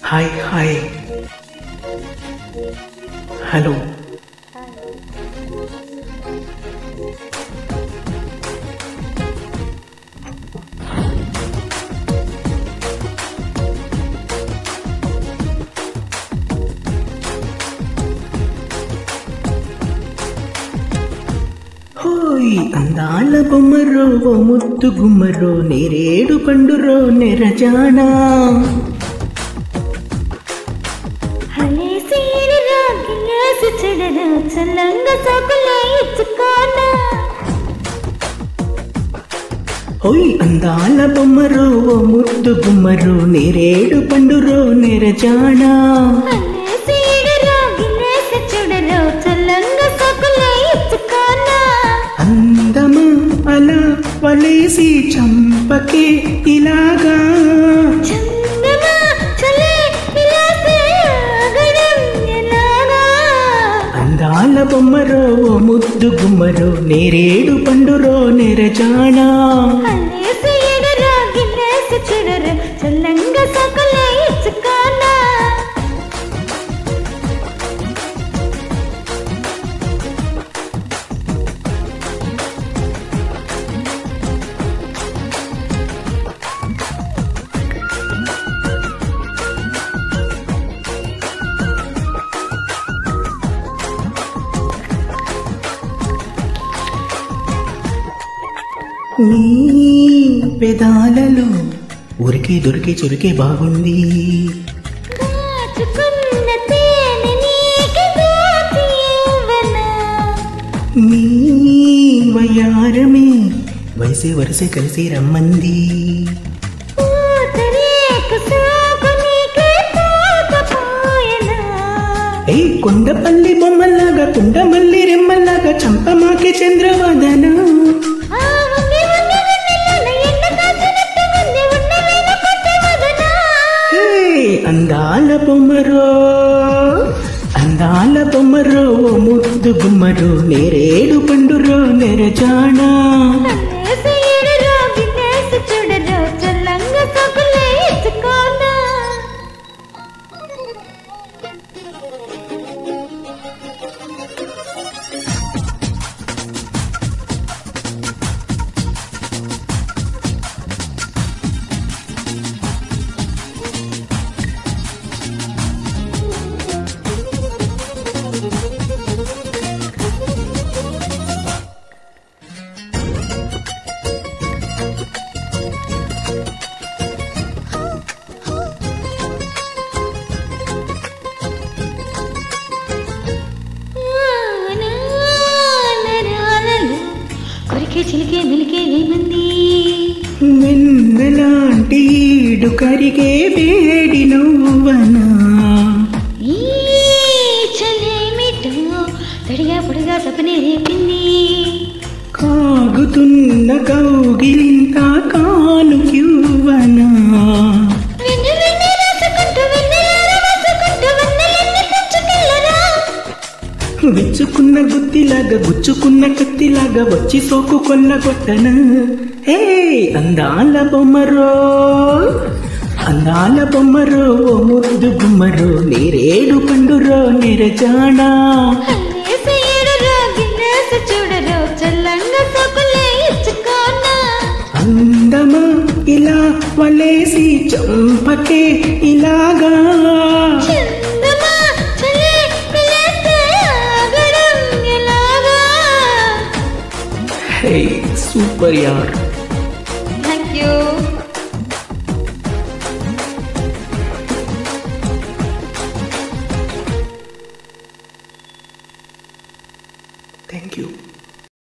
Hi hi hello అందాల బొమ్మరో ఓ ముద్దు గుమ్మరో నేరేడు పండురో నెరజానా ఓయ్ అందాల బొమ్మరో ఓ ముద్దు గుమ్మరో నేరేడు పండురో నెరజానా అందమా అలా వలేసి చంపకే ఇలాగా అందాల బొమ్మరో ఓ ముద్దు గుమ్మరో నేరేడు పండురో నెరజానా నీ పెదాలలో ఉరికి దొరికి చురికే బాగుంది నీ వయారమే వయసే వరసే కలిసి రమ్మంది ఏ కొండపల్లి బొమ్మల్లాగా కుండమల్లి రెమ్మల్లాగా చంపమాకే చంద్రవదన అందాల బొమ్మరో ముద్దు గుమ్మరో నేరేడు పండురో నెరజానా చిలికే మిలికే ఏమంది వెన్నలాంటి ఈడు కరిగే వేడి నువ్వనా ఈ చలేమిటో తడిగా పొడిగా తపనే రేపింది కాగుతున్న కౌగిలింత కాను క్యూవనా విచ్చుకున్న గుత్తిలాగా గుచ్చుకున్న కత్తిలాగా వచ్చి సోకు కొల్లగొట్టన హే అందాల బొమ్మరో ఓ ముద్దు గుమ్మరో నేరేడు పండురో నెరజానా అందమా ఇలా వలేసి చంపకే ఇలాగా Hey, super yaar. Thank you.